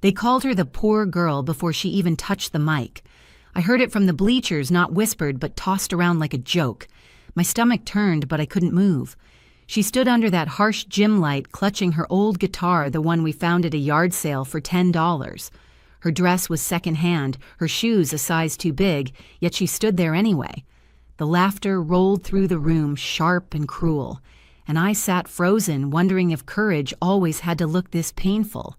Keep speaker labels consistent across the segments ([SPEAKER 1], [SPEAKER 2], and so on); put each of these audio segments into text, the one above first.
[SPEAKER 1] They called her the poor girl before she even touched the mic. I heard it from the bleachers, not whispered, but tossed around like a joke. My stomach turned, but I couldn't move. She stood under that harsh gym light, clutching her old guitar, the one we found at a yard sale for $10. Her dress was secondhand, her shoes a size too big, yet she stood there anyway. The laughter rolled through the room, sharp and cruel, and I sat frozen, wondering if courage always had to look this painful.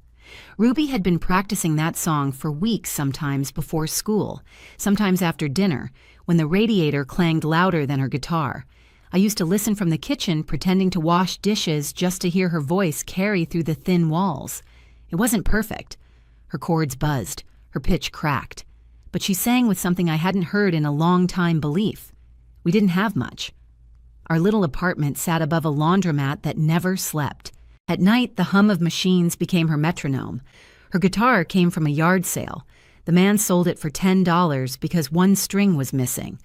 [SPEAKER 1] Ruby had been practicing that song for weeks, sometimes before school, sometimes after dinner, when the radiator clanged louder than her guitar. I used to listen from the kitchen, pretending to wash dishes just to hear her voice carry through the thin walls. It wasn't perfect. Her chords buzzed, her pitch cracked, but she sang with something I hadn't heard in a long time: belief. We didn't have much. Our little apartment sat above a laundromat that never slept. At night, the hum of machines became her metronome. Her guitar came from a yard sale. The man sold it for $10 because one string was missing.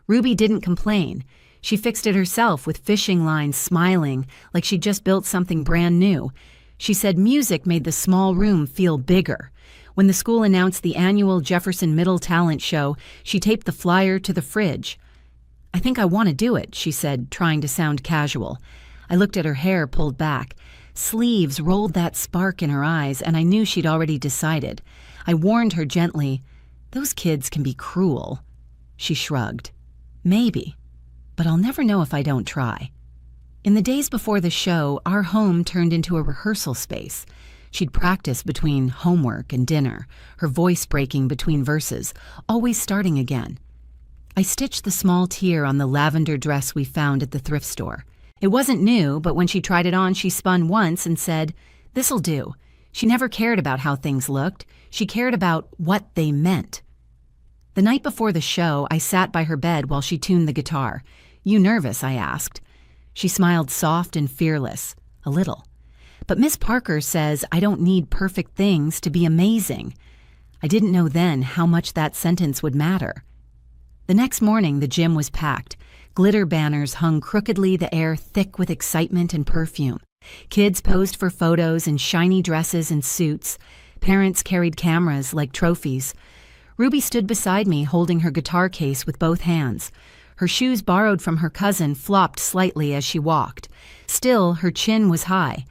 [SPEAKER 1] Ruby didn't complain. She fixed it herself with fishing lines, smiling like she'd just built something brand new. She said music made the small room feel bigger. When the school announced the annual Jefferson Middle Talent Show, she taped the flyer to the fridge. "I think I want to do it," she said, trying to sound casual. I looked at her hair pulled back. Sleeves rolled that spark in her eyes, and I knew she'd already decided. I warned her gently, "Those kids can be cruel." She shrugged. "Maybe, but I'll never know if I don't try." In the days before the show, our home turned into a rehearsal space. She'd practice between homework and dinner, her voice breaking between verses, always starting again. I stitched the small tear on the lavender dress we found at the thrift store. It wasn't new, but when she tried it on, she spun once and said, "This'll do." She never cared about how things looked. She cared about what they meant. The night before the show, I sat by her bed while she tuned the guitar. "You nervous?" I asked. She smiled soft and fearless, a little. "But Miss Parker says I don't need perfect things to be amazing." I didn't know then how much that sentence would matter. The next morning, the gym was packed. Glitter banners hung crookedly, the air thick with excitement and perfume. Kids posed for photos in shiny dresses and suits. Parents carried cameras like trophies. Ruby stood beside me, holding her guitar case with both hands. Her shoes, borrowed from her cousin, flopped slightly as she walked. Still, her chin was high.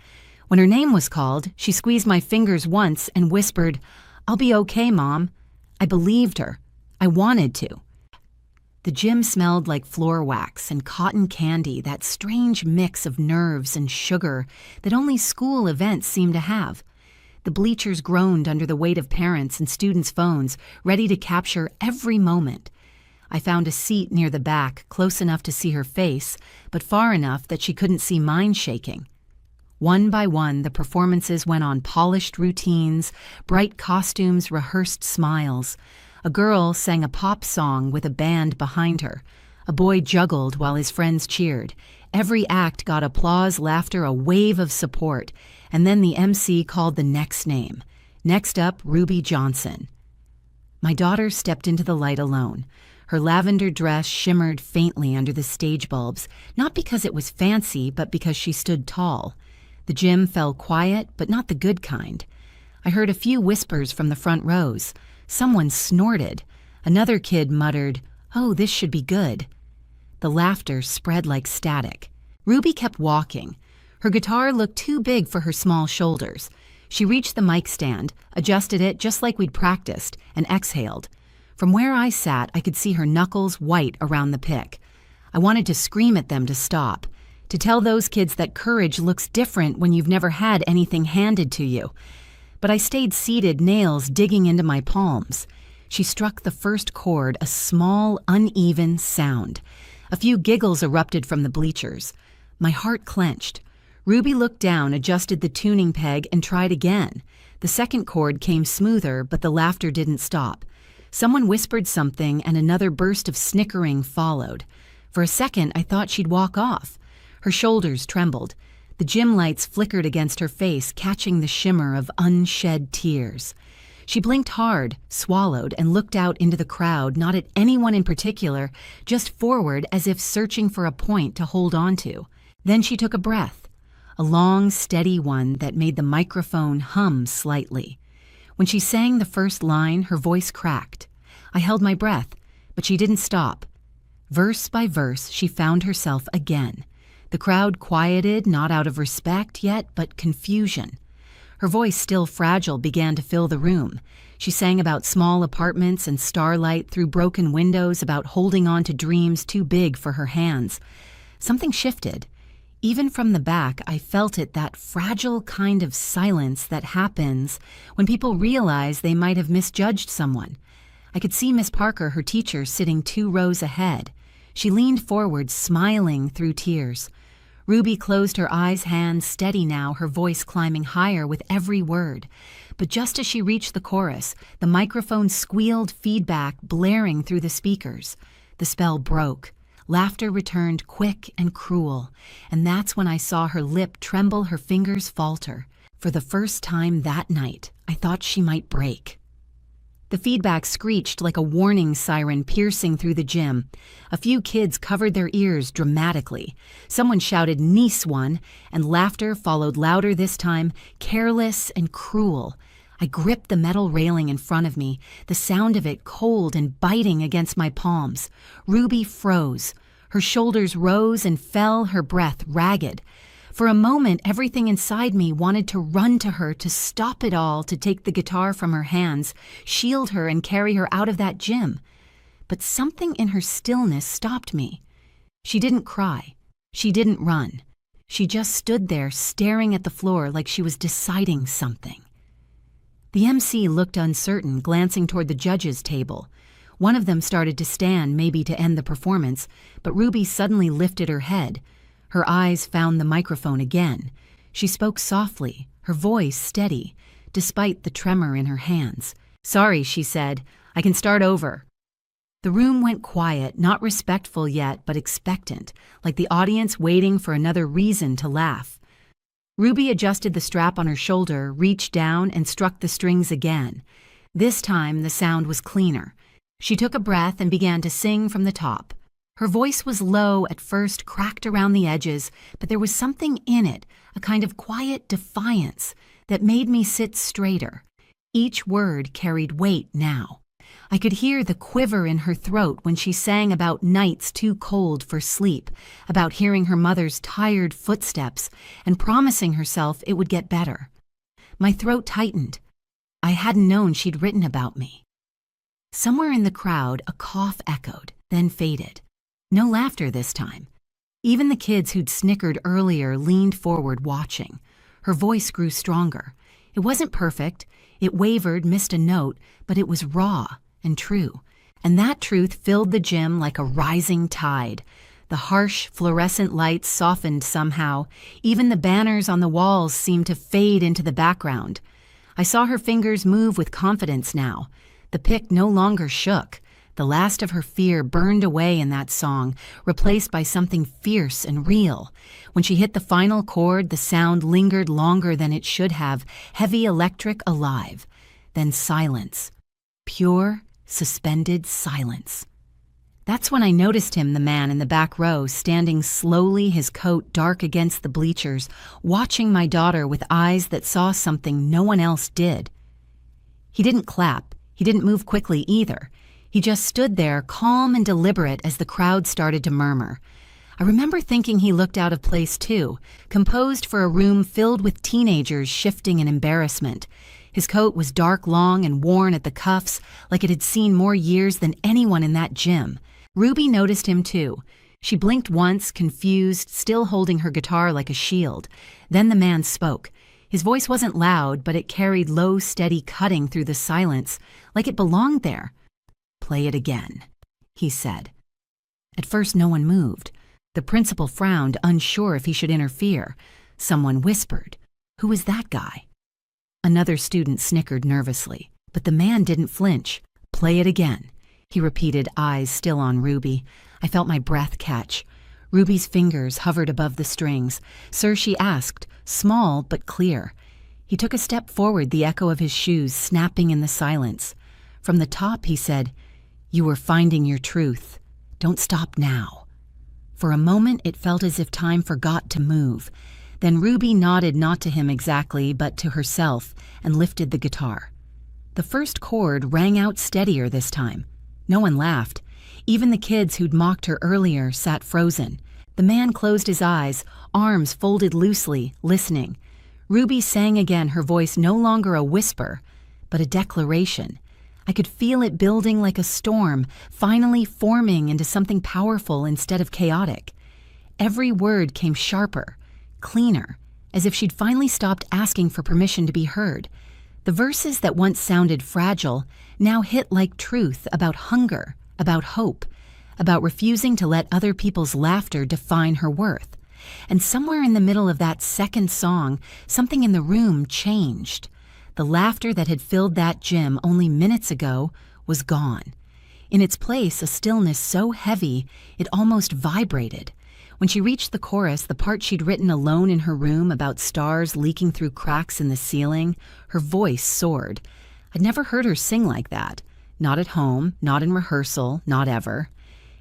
[SPEAKER 1] When her name was called, she squeezed my fingers once and whispered, "I'll be okay, Mom." I believed her. I wanted to. The gym smelled like floor wax and cotton candy, that strange mix of nerves and sugar that only school events seem to have. The bleachers groaned under the weight of parents and students' phones, ready to capture every moment. I found a seat near the back, close enough to see her face, but far enough that she couldn't see mine shaking. One by one, the performances went on: polished routines, bright costumes, rehearsed smiles. A girl sang a pop song with a band behind her. A boy juggled while his friends cheered. Every act got applause, laughter, a wave of support. And then the MC called the next name. Next up, Ruby Johnson. My daughter stepped into the light alone. Her lavender dress shimmered faintly under the stage bulbs, not because it was fancy, but because she stood tall. The gym fell quiet, but not the good kind. I heard a few whispers from the front rows. Someone snorted. Another kid muttered, "Oh, this should be good." The laughter spread like static. Ruby kept walking. Her guitar looked too big for her small shoulders. She reached the mic stand, adjusted it just like we'd practiced, and exhaled. From where I sat, I could see her knuckles white around the pick. I wanted to scream at them to stop, to tell those kids that courage looks different when you've never had anything handed to you. But I stayed seated, nails digging into my palms. She struck the first chord, a small, uneven sound. A few giggles erupted from the bleachers. My heart clenched. Ruby looked down, adjusted the tuning peg, and tried again. The second chord came smoother, but the laughter didn't stop. Someone whispered something, and another burst of snickering followed. For a second, I thought she'd walk off. Her shoulders trembled. The gym lights flickered against her face, catching the shimmer of unshed tears. She blinked hard, swallowed, and looked out into the crowd, not at anyone in particular, just forward as if searching for a point to hold on to. Then she took a breath, a long, steady one that made the microphone hum slightly. When she sang the first line, her voice cracked. I held my breath, but she didn't stop. Verse by verse, she found herself again. The crowd quieted, not out of respect yet, but confusion. Her voice, still fragile, began to fill the room. She sang about small apartments and starlight through broken windows, about holding on to dreams too big for her hands. Something shifted. Even from the back, I felt it, that fragile kind of silence that happens when people realize they might have misjudged someone. I could see Miss Parker, her teacher, sitting 2 rows ahead. She leaned forward, smiling through tears. Ruby closed her eyes, hands steady now, her voice climbing higher with every word. But just as she reached the chorus, the microphone squealed feedback, blaring through the speakers. The spell broke. Laughter returned, quick and cruel. And that's when I saw her lip tremble, her fingers falter. For the first time that night, I thought she might break. The feedback screeched like a warning siren piercing through the gym. A few kids covered their ears dramatically. Someone shouted, "Nice one," and laughter followed louder this time, careless and cruel. I gripped the metal railing in front of me, the sound of it cold and biting against my palms. Ruby froze. Her shoulders rose and fell, her breath ragged. For a moment, everything inside me wanted to run to her, to stop it all, to take the guitar from her hands, shield her and carry her out of that gym. But something in her stillness stopped me. She didn't cry. She didn't run. She just stood there staring at the floor like she was deciding something. The MC looked uncertain, glancing toward the judges' table. One of them started to stand, maybe to end the performance, but Ruby suddenly lifted her head. Her eyes found the microphone again. She spoke softly, her voice steady, despite the tremor in her hands. "Sorry," she said. "I can start over." The room went quiet, not respectful yet, but expectant, like the audience waiting for another reason to laugh. Ruby adjusted the strap on her shoulder, reached down, and struck the strings again. This time, the sound was cleaner. She took a breath and began to sing from the top. Her voice was low at first, cracked around the edges, but there was something in it, a kind of quiet defiance, that made me sit straighter. Each word carried weight now. I could hear the quiver in her throat when she sang about nights too cold for sleep, about hearing her mother's tired footsteps, and promising herself it would get better. My throat tightened. I hadn't known she'd written about me. Somewhere in the crowd, a cough echoed, then faded. No laughter this time. Even the kids who'd snickered earlier leaned forward watching. Her voice grew stronger. It wasn't perfect. It wavered, missed a note, but it was raw and true. And that truth filled the gym like a rising tide. The harsh, fluorescent lights softened somehow. Even the banners on the walls seemed to fade into the background. I saw her fingers move with confidence now. The pick no longer shook. The last of her fear burned away in that song, replaced by something fierce and real. When she hit the final chord, the sound lingered longer than it should have, heavy, electric, alive. Then silence. Pure, suspended silence. That's when I noticed him, the man in the back row, standing slowly, his coat dark against the bleachers, watching my daughter with eyes that saw something no one else did. He didn't clap. He didn't move quickly either. He just stood there, calm and deliberate, as the crowd started to murmur. I remember thinking he looked out of place too, composed for a room filled with teenagers shifting in embarrassment. His coat was dark, long, and worn at the cuffs, like it had seen more years than anyone in that gym. Ruby noticed him too. She blinked once, confused, still holding her guitar like a shield. Then the man spoke. His voice wasn't loud, but it carried low, steady cutting through the silence, like it belonged there. "Play it again," he said. At first no one moved. The principal frowned, unsure if he should interfere. Someone whispered, "Who was that guy?" Another student snickered nervously, but the man didn't flinch. "Play it again," he repeated, eyes still on Ruby. I felt my breath catch. Ruby's fingers hovered above the strings. "Sir," she asked, small but clear. He took a step forward, the echo of his shoes snapping in the silence. From the top, he said, "You were finding your truth. Don't stop now." For a moment, it felt as if time forgot to move. Then Ruby nodded, not to him exactly, but to herself, and lifted the guitar. The first chord rang out steadier this time. No one laughed. Even the kids who'd mocked her earlier sat frozen. The man closed his eyes, arms folded loosely, listening. Ruby sang again, her voice no longer a whisper, but a declaration. I could feel it building like a storm, finally forming into something powerful instead of chaotic. Every word came sharper, cleaner, as if she'd finally stopped asking for permission to be heard. The verses that once sounded fragile now hit like truth about hunger, about hope, about refusing to let other people's laughter define her worth. And somewhere in the middle of that second song, something in the room changed. The laughter that had filled that gym only minutes ago was gone. In its place, a stillness so heavy it almost vibrated. When she reached the chorus, the part she'd written alone in her room about stars leaking through cracks in the ceiling, her voice soared. I'd never heard her sing like that. Not at home, not in rehearsal, not ever.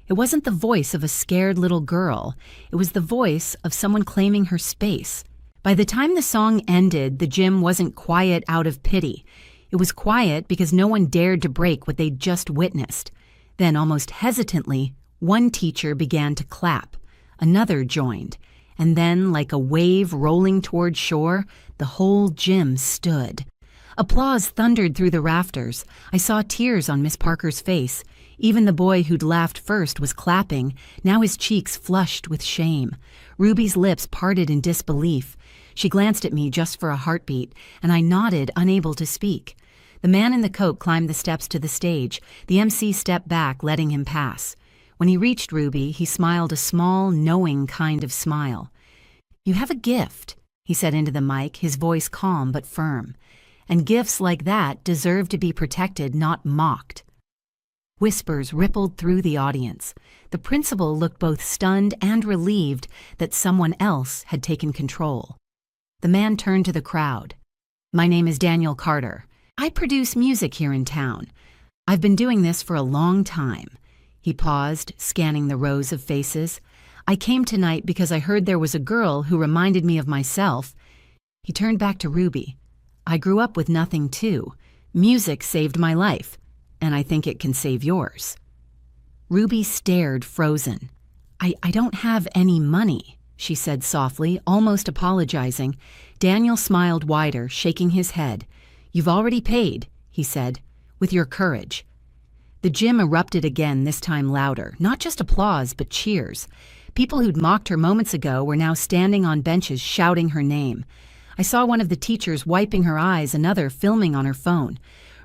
[SPEAKER 1] It wasn't the voice of a scared little girl. It was the voice of someone claiming her space. By the time the song ended, the gym wasn't quiet out of pity. It was quiet because no one dared to break what they'd just witnessed. Then, almost hesitantly, one teacher began to clap. Another joined. And then, like a wave rolling toward shore, the whole gym stood. Applause thundered through the rafters. I saw tears on Miss Parker's face. Even the boy who'd laughed first was clapping, now his cheeks flushed with shame. Ruby's lips parted in disbelief. She glanced at me just for a heartbeat, and I nodded, unable to speak. The man in the coat climbed the steps to the stage. The MC stepped back, letting him pass. When he reached Ruby, he smiled a small, knowing kind of smile. "You have a gift," he said into the mic, his voice calm but firm. "And gifts like that deserve to be protected, not mocked." Whispers rippled through the audience. The principal looked both stunned and relieved that someone else had taken control. The man turned to the crowd. "My name is Daniel Carter. I produce music here in town. I've been doing this for a long time." He paused, scanning the rows of faces. "I came tonight because I heard there was a girl who reminded me of myself." He turned back to Ruby. "I grew up with nothing too. Music saved my life, and I think it can save yours." Ruby stared, frozen. I don't have any money," she said softly, almost apologizing. Daniel smiled wider, shaking his head. "You've already paid," he said, "with your courage." The gym erupted again, this time louder. Not just applause, but cheers. People who'd mocked her moments ago were now standing on benches shouting her name. I saw one of the teachers wiping her eyes, another filming on her phone.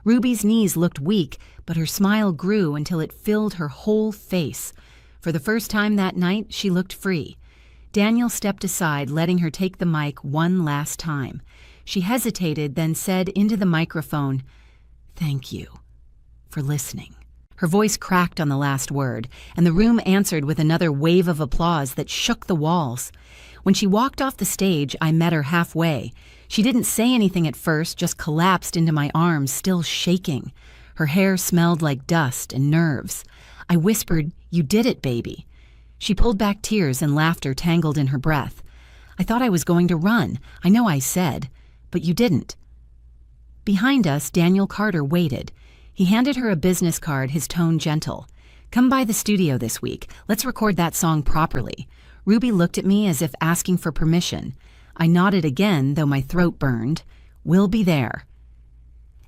[SPEAKER 1] Ruby's knees looked weak, but her smile grew until it filled her whole face. For the first time that night, she looked free. Daniel stepped aside, letting her take the mic one last time. She hesitated, then said into the microphone, "Thank you for listening." Her voice cracked on the last word, and the room answered with another wave of applause that shook the walls. When she walked off the stage, I met her halfway. She didn't say anything at first, just collapsed into my arms, still shaking. Her hair smelled like dust and nerves. I whispered, "You did it, baby." She pulled back, tears and laughter tangled in her breath. "I thought I was going to run. I know I said, but you didn't." Behind us, Daniel Carter waited. He handed her a business card, his tone gentle. "Come by the studio this week. Let's record that song properly." Ruby looked at me as if asking for permission. I nodded again, though my throat burned. "We'll be there."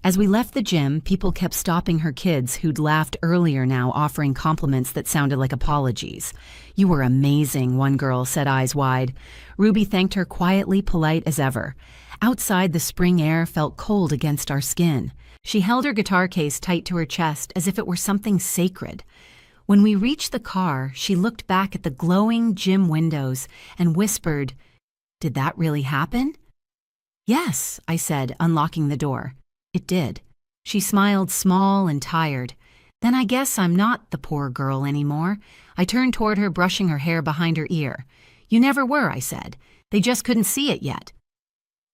[SPEAKER 1] As we left the gym, people kept stopping her kids who'd laughed earlier, now offering compliments that sounded like apologies. "You were amazing," one girl said, eyes wide. Ruby thanked her quietly, polite as ever. Outside, the spring air felt cold against our skin. She held her guitar case tight to her chest as if it were something sacred. When we reached the car, she looked back at the glowing gym windows and whispered, "Did that really happen?" "Yes," I said, unlocking the door. "It did." She smiled, small and tired. "Then I guess I'm not the poor girl anymore." I turned toward her, brushing her hair behind her ear. "You never were," I said. "They just couldn't see it yet."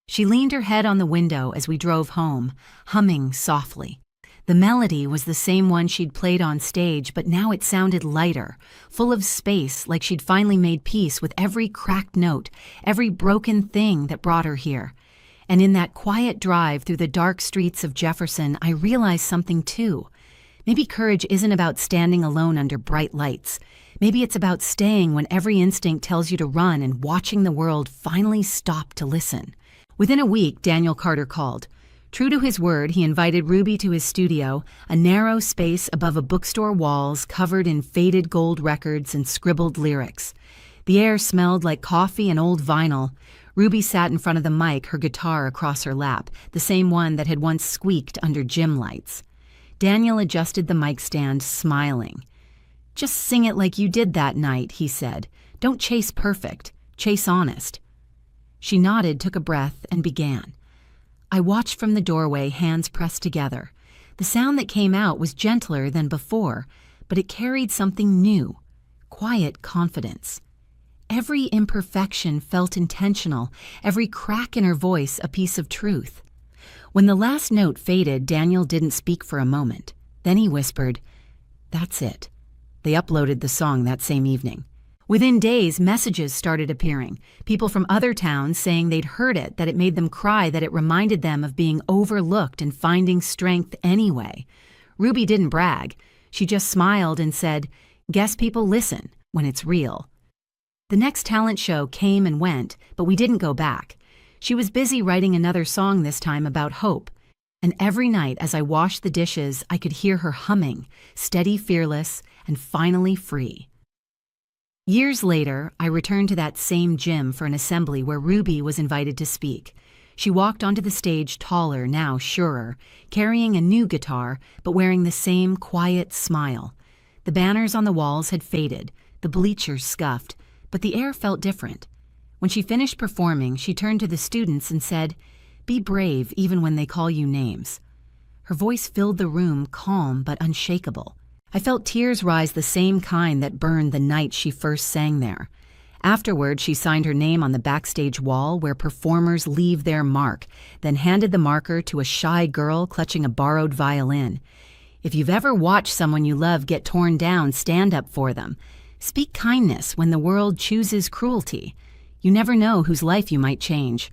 [SPEAKER 1] She leaned her head on the window as we drove home, humming softly. The melody was the same one she'd played on stage, but now it sounded lighter, full of space, like she'd finally made peace with every cracked note, every broken thing that brought her here. And in that quiet drive through the dark streets of Jefferson, I realized something too. Maybe courage isn't about standing alone under bright lights. Maybe it's about staying when every instinct tells you to run and watching the world finally stop to listen. Within a week, Daniel Carter called. True to his word, he invited Ruby to his studio, a narrow space above a bookstore walls covered in faded gold records and scribbled lyrics. The air smelled like coffee and old vinyl. Ruby sat in front of the mic, her guitar across her lap, the same one that had once squeaked under gym lights. Daniel adjusted the mic stand, smiling. "Just sing it like you did that night," he said. "Don't chase perfect, chase honest." She nodded, took a breath, and began. I watched from the doorway, hands pressed together. The sound that came out was gentler than before, but it carried something new, quiet confidence. Every imperfection felt intentional, every crack in her voice a piece of truth. When the last note faded, Daniel didn't speak for a moment. Then he whispered, "That's it." They uploaded the song that same evening. Within days, messages started appearing. People from other towns saying they'd heard it, that it made them cry, that it reminded them of being overlooked and finding strength anyway. Ruby didn't brag. She just smiled and said, "Guess people listen when it's real." The next talent show came and went, but we didn't go back. She was busy writing another song this time about hope. And every night as I washed the dishes, I could hear her humming, steady, fearless, and finally free. Years later, I returned to that same gym for an assembly where Ruby was invited to speak. She walked onto the stage taller, now surer, carrying a new guitar, but wearing the same quiet smile. The banners on the walls had faded, the bleachers scuffed, but the air felt different. When she finished performing, she turned to the students and said, "Be brave even when they call you names." Her voice filled the room, calm but unshakable. I felt tears rise, the same kind that burned the night she first sang there. Afterward, she signed her name on the backstage wall where performers leave their mark, then handed the marker to a shy girl clutching a borrowed violin. If you've ever watched someone you love get torn down, stand up for them. Speak kindness when the world chooses cruelty. You never know whose life you might change.